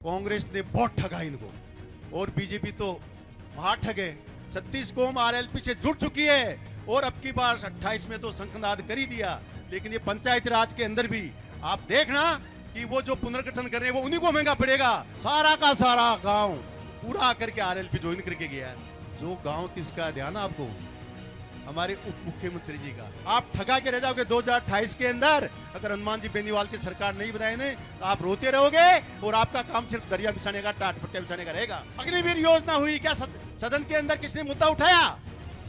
कांग्रेस ने बहुत ठगा इनको और बीजेपी तो वहां ठगे। 36 कौम आरएलपी से जुड़ चुकी है और अब की बार 28 में तो शंखनाद कर ही दिया। लेकिन ये पंचायती राज के अंदर भी आप देखना कि वो जो पुनर्गठन कर रहे हैं वो उन्हीं को महंगा पड़ेगा। सारा का सारा गांव पूरा आकर के आरएलपी ज्वाइन करके गया है। जो गांव किसका ध्यान आपको, हमारे उप मुख्यमंत्री जी का। आप ठगा के रह जाओगे 2028 के अंदर। अगर हनुमान जी बेनीवाल की सरकार नहीं बनाए ने तो आप रोते रहोगे और आपका काम सिर्फ दरिया बिछाने का, टाट पट्टिया बिछाने का रहेगा। अग्निवीर योजना हुई क्या सदन के अंदर किसने मुद्दा उठाया?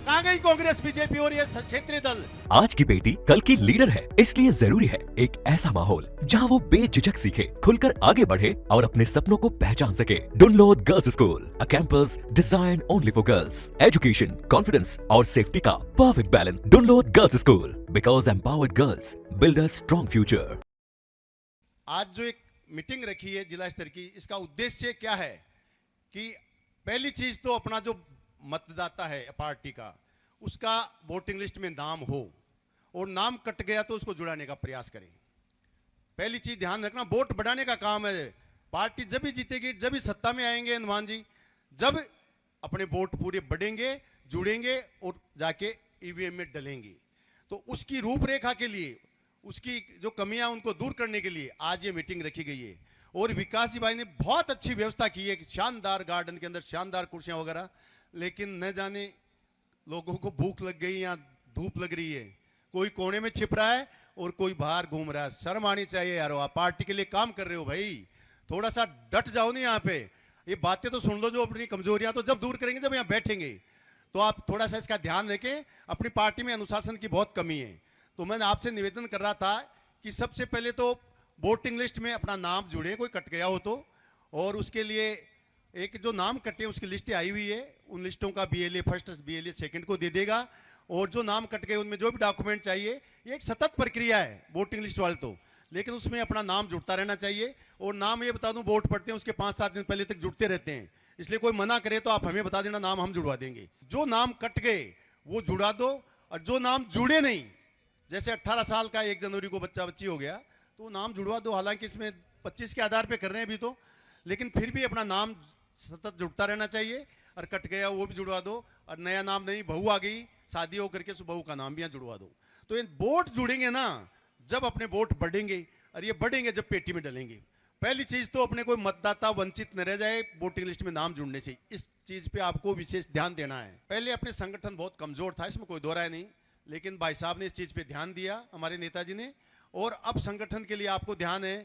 कहां गई कांग्रेस, बीजेपी और ये क्षेत्रीय दल? आज की बेटी कल की लीडर है, इसलिए जरूरी है एक ऐसा माहौल जहां वो बेझिझक सीखे, खुलकर आगे बढ़े और अपने सपनों को पहचान सके। Dunlod girls school, a campus design only for girls. Education, confidence और सेफ्टी का perfect balance. Dunlod girls school, because empowered girls build a strong future. आज जो एक मीटिंग रखी है जिला स्तर की, इसका उद्देश्य क्या है कि पहली चीज तो अपना जो मतदाता है पार्टी का, उसका वोटिंग लिस्ट में नाम हो और नाम कट गया तो उसको जुड़ाने का प्रयास करें। पहली चीज ध्यान रखना, वोट बढ़ाने का काम है। पार्टी जब भी जीतेगी, जब भी सत्ता में आएंगे हनुमान जी, जब अपने वोट पूरे बढ़ेंगे, जुड़ेंगे और जाके ईवीएम में डलेंगे। तो उसकी रूपरेखा के लिए, उसकी जो कमियां उनको दूर करने के लिए आज ये मीटिंग रखी गई है। और विकास जी भाई ने बहुत अच्छी व्यवस्था की है, शानदार गार्डन के अंदर शानदार कुर्सियां वगैरह। लेकिन न जाने लोगों को भूख लग गई या धूप लग रही है, कोई कोने में छिप रहा है और कोई बाहर घूम रहा है। शर्म आनी चाहिए यार, आप पार्टी के लिए काम कर रहे हो भाई, थोड़ा सा डट जाओ नहीं। यहाँ पे ये बातें तो सुन लो, जो अपनी कमजोरियां तो जब दूर करेंगे जब यहाँ बैठेंगे। तो आप थोड़ा सा इसका ध्यान रखें, अपनी पार्टी में अनुशासन की बहुत कमी है। तो मैं आपसे निवेदन कर रहा था कि सबसे पहले तो वोटिंग लिस्ट में अपना नाम जुड़े, कोई कट गया हो तो। और उसके लिए एक जो नाम कटे उसकी लिस्ट आई हुई है, उन लिस्टों का बीएलए फर्स्ट, बीएलए सेकंड को दे देगा। और जो नाम कट गए उनमें जो भी डॉक्यूमेंट चाहिए, ये एक सतत प्रक्रिया है वोटिंग लिस्ट वाले तो, लेकिन उसमें अपना नाम जुड़ता रहना चाहिए। और नाम ये बता दूं, वोट पड़ते हैं उसके 5-7 दिन पहले तक जुड़ते रहते हैं, इसलिए कोई मना करे तो आप हमें बता देना, नाम हम जुड़वा देंगे। जो नाम कट गए वो जुड़ा दो, और जो नाम जुड़े नहीं, जैसे 18 साल का 1 जनवरी को बच्चा बच्ची हो गया तो नाम जुड़वा दो। हालांकि इसमें 25 के आधार पे कर रहे हैं अभी तो, लेकिन फिर भी अपना नाम सतत जुड़ता रहना चाहिए। और कट गया वो भी जुड़वा दो। और नया नाम नहीं, बहू आ गई शादी हो करके, सो बहू का नाम भी यहाँ जुड़वा दो। तो ये वोट जुड़ेंगे ना जब अपने वोट बढ़ेंगे, और ये बढ़ेंगे जब पेटी में डलेंगे। पहली चीज तो अपने कोई मतदाता वंचित न रह जाए वोटिंग लिस्ट में नाम जुड़ने से, इस चीज पे आपको विशेष ध्यान देना है। पहले अपने संगठन बहुत कमजोर था, इसमें कोई दो राय नहीं, लेकिन भाई साहब ने इस चीज पे ध्यान दिया, हमारे नेताजी ने। और अब संगठन के लिए आपको ध्यान है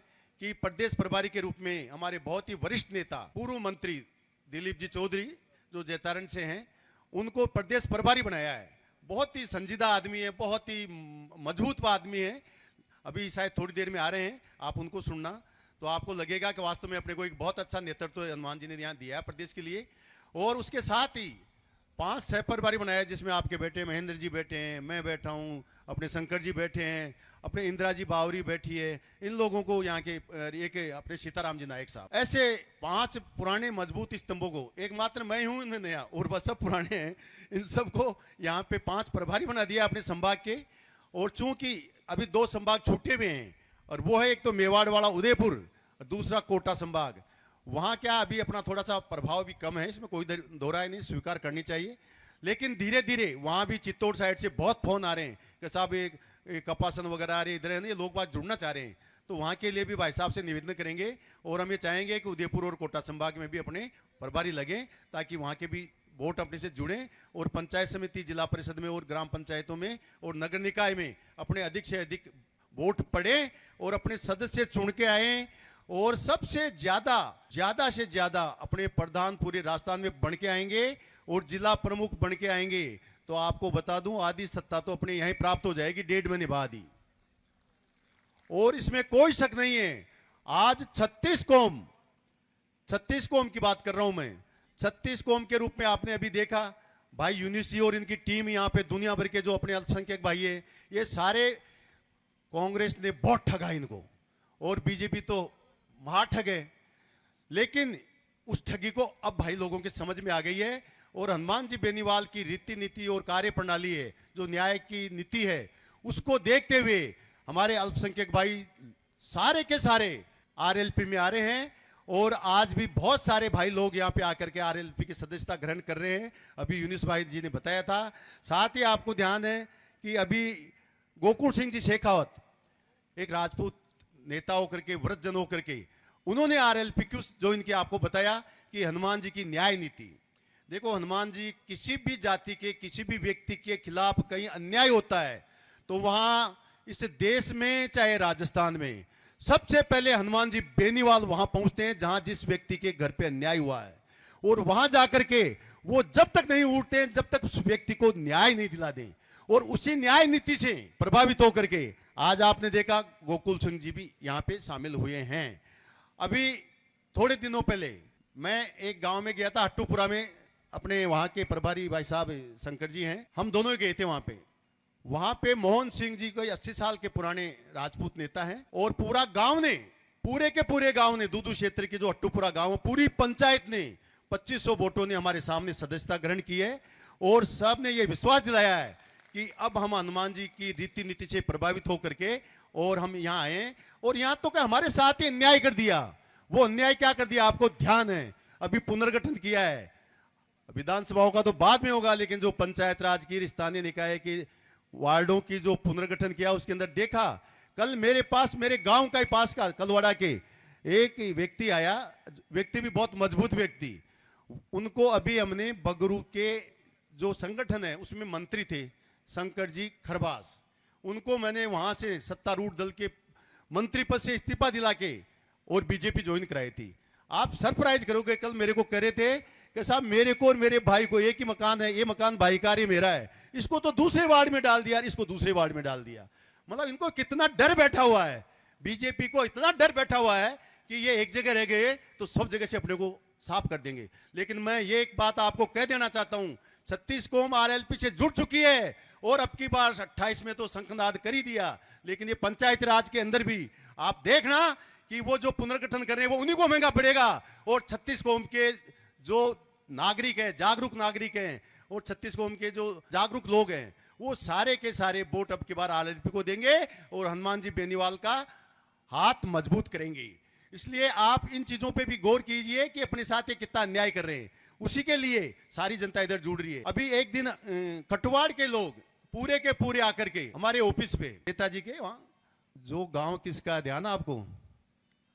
कि प्रदेश प्रभारी के रूप में हमारे बहुत ही वरिष्ठ नेता, पूर्व मंत्री दिलीप जी चौधरी, जो जैतारण से हैं, उनको प्रदेश प्रभारी बनाया है। बहुत ही संजीदा आदमी है, बहुत ही मजबूत आदमी है। अभी शायद थोड़ी देर में आ रहे हैं, आप उनको सुनना तो आपको लगेगा कि वास्तव में अपने को एक बहुत अच्छा नेतृत्व हनुमान जी ने यहाँ दिया है प्रदेश के लिए। और उसके साथ ही 5 सह प्रभारी बनाया, जिसमें आपके बेटे महेंद्र जी बैठे हैं, मैं बैठा हूँ, अपने शंकर जी बैठे हैं, अपने इंदिरा जी बावरी बैठी है। इन लोगों को यहाँ के एक अपने सीताराम जी नायक साहब, ऐसे 5 पुराने मजबूत स्तंभों को, एकमात्र मैं हूँ इनमें नया, और बस सब पुराने हैं, इन सबको यहाँ पे 5 प्रभारी बना दिया अपने संभाग के। और चूंकि अभी 2 संभाग छूटे हुए हैं, और वो है एक तो मेवाड़ वाला उदयपुर और दूसरा कोटा संभाग। वहाँ क्या अभी अपना थोड़ा सा प्रभाव भी कम है, इसमें कोई दो राय नहीं, स्वीकार करनी चाहिए। लेकिन धीरे धीरे वहाँ भी चित्तौड़ साइड से बहुत फोन आ रहे हैं कि साहब एक कपासन वगैरह आ रही है, इधर है, ये लोग बात जुड़ना चाह रहे हैं। तो वहाँ के लिए भी भाई साहब से निवेदन करेंगे, और हम ये चाहेंगे कि उदयपुर और कोटा संभाग में भी अपने प्रभारी लगें, ताकि वहाँ के भी वोट अपने से जुड़ें। और पंचायत समिति, जिला परिषद में और ग्राम पंचायतों में और नगर निकाय में अपने अधिक से अधिक वोट पड़े और अपने सदस्य चुन के आए। और सबसे ज्यादा से ज्यादा अपने प्रधान पूरे राजस्थान में बन के आएंगे और जिला प्रमुख बन के आएंगे। तो आपको बता दूं, आधी सत्ता तो अपने यहीं प्राप्त हो जाएगी 1.5 महीने बाद ही, और इसमें कोई शक नहीं है। आज 36 कौम की बात कर रहा हूं मैं, 36 कौम के रूप में आपने अभी देखा भाई यूनिस जी और इनकी टीम यहाँ पे दुनिया भर के जो अपने अल्पसंख्यक भाई है, ये सारे कांग्रेस ने बहुत ठगा इनको, और बीजेपी तो वहां ठगे। लेकिन उस ठगी को अब भाई लोगों के समझ में आ गई है। और हनुमान जी बेनीवाल की रीति नीति और कार्य प्रणाली है, जो न्याय की नीति है, उसको देखते हुए हमारे अल्पसंख्यक भाई सारे के सारे आरएलपी में आ रहे हैं। और आज भी बहुत सारे भाई लोग यहाँ पे आकर के आरएलपी की सदस्यता ग्रहण कर रहे हैं। अभी यूनिस भाई जी ने बताया था। साथ ही आपको ध्यान है कि अभी गोकुल सिंह जी शेखावत, एक राजपूत नेता होकर के, व्रतजन होकर के, उन्होंने आरएलपी क्यों ज्वाइन किया, आपको बताया कि हनुमान जी की न्याय नीति। देखो, हनुमान जी किसी भी जाति के, किसी भी व्यक्ति के खिलाफ कहीं अन्याय होता है तो वहां इस देश में, चाहे राजस्थान में, सबसे पहले हनुमान जी बेनीवाल वहां पहुंचते हैं जहां जिस व्यक्ति के घर पे अन्याय हुआ है, और वहां जाकर के वो जब तक नहीं उठते हैं जब तक उस व्यक्ति को न्याय नहीं दिला दें। और उसी न्याय नीति से प्रभावित होकर के आज आपने देखा गोकुल सिंह जी भी यहां पे शामिल हुए हैं। अभी थोड़े दिनों पहले मैं एक गांव में गया था, हट्टूपुरा में, अपने वहां के प्रभारी भाई साहब शंकर जी हैं, हम दोनों ही गए थे वहां पे। वहां पे मोहन सिंह जी कोई 80 साल के पुराने राजपूत नेता हैं, और पूरा गांव ने, पूरे के पूरे गांव ने, दूदू क्षेत्र के जो हट्टूपुरा गांव है, पूरी पंचायत ने 2500 वोटों ने हमारे सामने सदस्यता ग्रहण की है। और सब ने यह विश्वास दिलाया है कि अब हम हनुमान जी की रीति नीति से प्रभावित होकर के और हम यहाँ आए, और यहाँ तो क्या हमारे साथ ही अन्याय कर दिया। वो अन्याय क्या कर दिया आपको ध्यान है? अभी पुनर्गठन किया है, विधानसभाओं का तो बाद में होगा, लेकिन जो पंचायत राज की, स्थानीय निकाय की, वार्डों की जो पुनर्गठन किया उसके अंदर देखा, कल मेरे पास, मेरे गांव का ही पास का कलवाड़ा के एक व्यक्ति आया, व्यक्ति भी बहुत मजबूत व्यक्ति, उनको अभी हमने बगरू के जो संगठन है उसमें मंत्री थे शंकर जी खरबास, उनको मैंने वहां से सत्तारूढ़ दल के मंत्री पद से इस्तीफा दिला के और बीजेपी ज्वाइन कराई थी। आप सरप्राइज करोगे, कल मेरे को कह रहे थे कि साहब मेरे को और मेरे भाई को एक ही मकान है, ये मकान भाई का ही मेरा है, इसको तो दूसरे वार्ड में डाल दिया, इसको दूसरे वार्ड में डाल दिया। मतलब इनको कितना डर बैठा हुआ है, बीजेपी को इतना डर बैठा हुआ है कि ये एक जगह रह गए तो सब जगह से अपने को साफ कर देंगे। लेकिन मैं ये एक बात आपको कह देना चाहता हूं, 36 कौम आरएलपी से जुड़ चुकी है, और अब की बार 28 में तो शंखनाद कर ही दिया। लेकिन ये पंचायत राज के अंदर भी आप देखना कि वो जो पुनर्गठन कर रहे हैं वो उन्हीं को महंगा पड़ेगा। और 36 कौम के जो नागरिक है, जागरूक नागरिक हैं, और 36 कौम के जो जागरूक लोग हैं, वो सारे के सारे वोट अब की बार आरएलपी को देंगे और हनुमान जी बेनीवाल का हाथ मजबूत करेंगे। इसलिए आप इन चीजों पे भी गौर कीजिए कि अपने साथ ये कितना अन्याय कर रहे हैं, उसी के लिए सारी जनता इधर जुड़ रही है। अभी एक दिन कटवाड़ के लोग पूरे के पूरे आकर के हमारे ऑफिस पे, नेताजी के वहां जो गांव किसका ध्यान है आपको,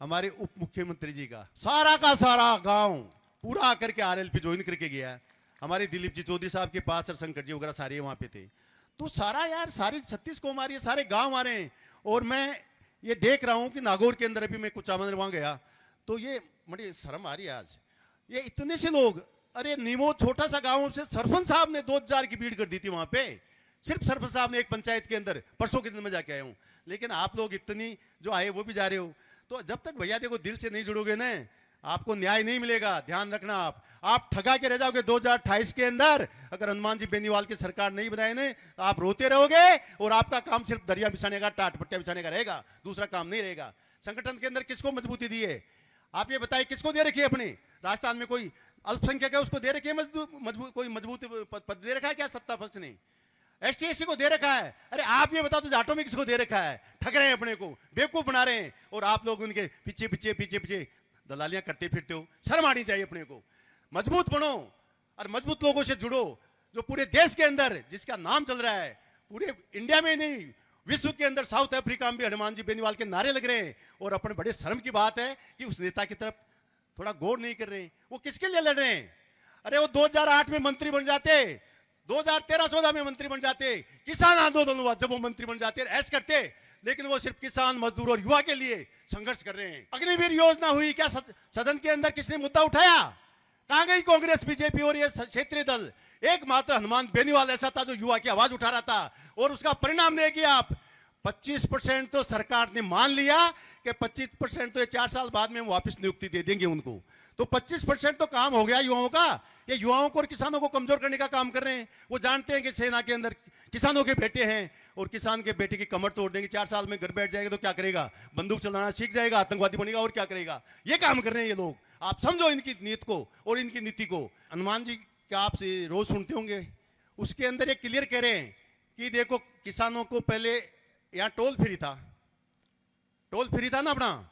हमारे उप मुख्यमंत्री जी का, सारा का सारा गांव पूरा आकर के आरएलपी ज्वाइन करके गया। हमारे दिलीप जी चौधरी साहब के पास और शंकर जी वगैरह सारे वहां पे थे। तो सारा यार, सारी 36 कौम आ रही है, सारे गांव आ रहे हैं। और मैं ये देख रहा हूं कि नागौर के अंदर अभी मैं कुछ मंदिर वहां गया तो ये बड़ी शर्म आ रही है आज, ये इतने से लोग, अरे नीमो छोटा सा गांव से सरपंच साहब ने 2000 की भीड़ कर दी थी वहां पे, सिर्फ सरपंच साहब ने एक पंचायत के अंदर, परसों के दिन में जाके आया हूं। लेकिन आप लोग इतनी जो आए वो भी जा रहे हो, तो जब तक भैया देखो दिल से नहीं जुड़ोगे ना, आपको न्याय नहीं मिलेगा। ध्यान रखना, आप ठगा के रह जाओगे 2028 के अंदर। अगर हनुमान जी बेनीवाल की सरकार नहीं बनाए ना, तो आप रोते रहोगे और आपका काम सिर्फ दरिया बिछाने का, टाट पट्टिया बिछाने का रहेगा, दूसरा काम नहीं रहेगा। संगठन के अंदर किसको मजबूती दी है आप ये बताइए, किसको दे रखी है? अपने राजस्थान में कोई अल्पसंख्यक है उसको दे रखी है मजबूत, कोई मजबूत पद दे रखा है क्या सत्ता पक्ष ने? एसटी एससी को दे रखा है। अरे आप ये बताओ तो जाटों में किसको दे रखा है? ठग रहे हैं, अपने को बेवकूफ बना रहे हैं, और आप लोग उनके पीछे पीछे पीछे पीछे दलालियां करते फिरते हो। शर्म आनी चाहिए अपने को। मजबूत बनो और मजबूत लोगों से जुड़ो, जो पूरे देश के अंदर जिसका नाम चल रहा है, पूरे इंडिया में नहीं विश्व के अंदर, साउथ अफ्रीका में भी हनुमान जी बेनीवाल के नारे लग रहे हैं। और अपने बड़े शर्म की बात है कि उस नेता की तरफ थोड़ा गौर नहीं कर रहे हैं। वो किसके लिए लड़ रहे हैं? अरे वो 2008 में मंत्री बन जाते, 2013-14 में मंत्री बन जाते, किसान आंदोलन हुआ जब वो मंत्री बन जाते, ऐश करते। लेकिन वो सिर्फ किसान, मजदूर और युवा के लिए संघर्ष कर रहे हैं। अग्निवीर योजना हुई, क्या सदन के अंदर किसने मुद्दा उठाया? कहां गई कांग्रेस, बीजेपी और ये क्षेत्रीय दल? एकमात्र हनुमान बेनीवाल ऐसा था जो युवा की आवाज उठा रहा था, और उसका परिणाम देखिए आप। 25% तो सरकार ने मान लिया कि 25% तो ये 4 साल बाद में हम वापस नियुक्ति दे देंगे उनको। तो 25% तो काम हो गया युवाओं का। ये युवाओं को और किसानों को कमजोर करने का काम कर रहे हैं। वो जानते हैं कि सेना के अंदर किसानों के बेटे हैं, और किसान के बेटे की कमर तोड़ देंगे। 4 साल में घर बैठ जाएगा तो क्या करेगा? बंदूक चलाना सीख जाएगा, आतंकवादी बनेगा, और क्या करेगा? ये काम कर रहे हैं ये लोग। आप समझो इनकी नीति को और इनकी नीति को। हनुमान जी क्या आप रोज सुनते होंगे, उसके अंदर ये क्लियर कह रहे हैं कि देखो, किसानों को पहले यहाँ टोल फ्री था ना अपना,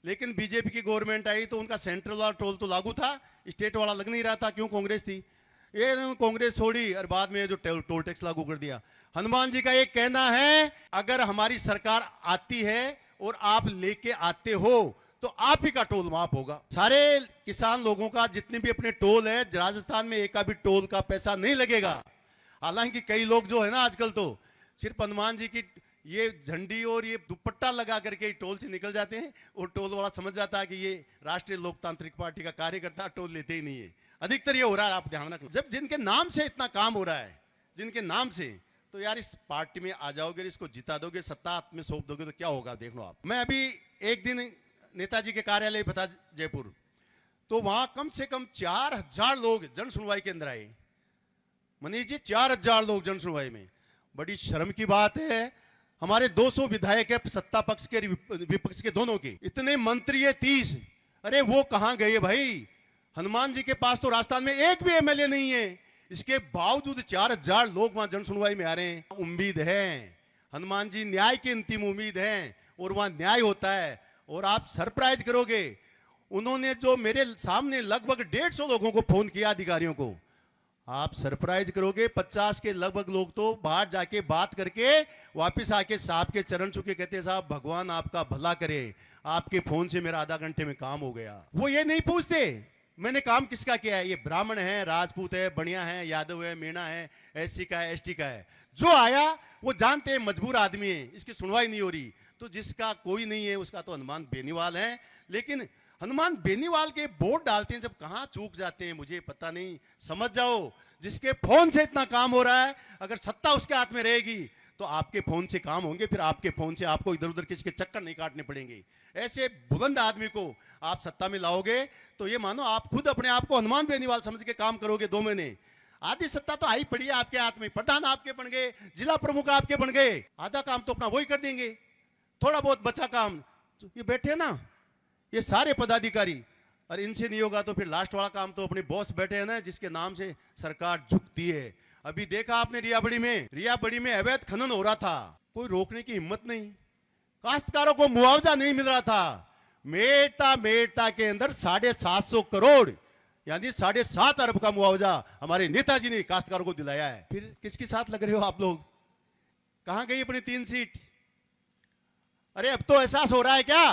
लेकिन बीजेपी की गवर्नमेंट आई तो उनका सेंट्रल वाला टोल तो लागू था, स्टेट वाला लग नहीं रहा था। क्यों? कांग्रेस थी। ये इन्होंने कांग्रेस छोड़ी और बाद में जो टोल टैक्स लागू कर दिया। हनुमान जी का एक कहना है, अगर हमारी सरकार आती है और आप लेके आते हो तो आप ही का टोल माफ होगा। सारे किसान लोगों का जितने भी अपने टोल है, राजस्थान में एक का भी टोल का पैसा नहीं लगेगा। हालांकि कई लोग जो है ना आजकल तो सिर्फ हनुमान जी की ये झंडी और ये दुपट्टा लगा करके टोल से निकल जाते हैं, और टोल वाला समझ जाता है कि ये राष्ट्रीय लोकतांत्रिक पार्टी का कार्यकर्ता, टोल लेते ही नहीं है। अधिकतर ये हो रहा है, आप ध्यान रखना। जब जिनके नाम से इतना काम हो रहा है, जिनके नाम से, तो यार इस पार्टी में आ जाओगे, इसको जिता दोगे, सत्ता हाथ में सौंप दोगे तो क्या होगा देख लो आप। मैं अभी एक दिन नेताजी के कार्यालय पर था जयपुर, तो वहां कम से कम 4000 लोग जन सुनवाई के अंदर आए। मनीष जी, 4000 लोग जन सुनवाई में। बड़ी शर्म की बात है, हमारे 200 विधायक है, सत्ता पक्ष के विपक्ष के दोनों के, इतने मंत्री है 30। अरे वो कहां गए भाई? हनुमान जी के पास तो राजस्थान में एक भी एमएलए नहीं है, इसके बावजूद 4000 लोग वहां जन सुनवाई में आ रहे हैं। उम्मीद है हनुमान जी न्याय की अंतिम उम्मीद है, और वहां न्याय होता है। और आप सरप्राइज करोगे, उन्होंने जो मेरे सामने लगभग 150 लोगों को फोन किया, अधिकारियों को, आप सरप्राइज करोगे। 50 के लगभग लोग तो बाहर जाके बात करके वापस आके साहब के चरण छूके कहते हैं, साहब भगवान आपका भला करे, आपके फोन से मेरा आधा घंटे में काम हो गया। वो ये नहीं पूछते मैंने काम किसका किया है, ये ब्राह्मण है, राजपूत है, बनिया है, यादव है, मीणा है, एससी का है, एसटी का है। जो आया वो जानते हैं मजबूर आदमी है, इसकी सुनवाई नहीं हो रही, तो जिसका कोई नहीं है उसका तो हनुमान बेनीवाल है। लेकिन हनुमान बेनीवाल के वोट डालते हैं जब, कहां चूक जाते हैं मुझे पता नहीं। समझ जाओ, जिसके फोन से इतना काम हो रहा है, अगर सत्ता उसके हाथ में रहेगी तो आपके फोन से काम होंगे, फिर आपके फोन से आपको इधर उधर किसी के चक्कर नहीं काटने पड़ेंगे। ऐसे बुलंद आदमी को आप सत्ता में लाओगे तो ये मानो आप खुद अपने आप को हनुमान बेनीवाल समझ के काम करोगे। 2 महीने आधी सत्ता तो आई पड़ी है आपके हाथ में, प्रधान आपके बन गए, जिला प्रमुख आपके बन गए, आधा काम तो अपना वही कर देंगे, थोड़ा बहुत बचा काम तो ये बैठे ना ये सारे पदाधिकारी, और इनसे नहीं होगा तो फिर लास्ट वाला काम तो अपने बॉस बैठे हैं ना, जिसके नाम से सरकार झुकती है। अभी देखा आपने रियाबड़ी में अवैध खनन हो रहा था, कोई रोकने की हिम्मत नहीं, काश्तकारों को मुआवजा नहीं मिल रहा था। मेड़ता के अंदर 750 करोड़ यानी 7.5 अरब का मुआवजा हमारे नेताजी ने काश्तकारों को दिलाया है। फिर किसके साथ लग रहे हो आप लोग? कहां गई अपनी 3 सीट? अरे अब तो एहसास हो रहा है क्या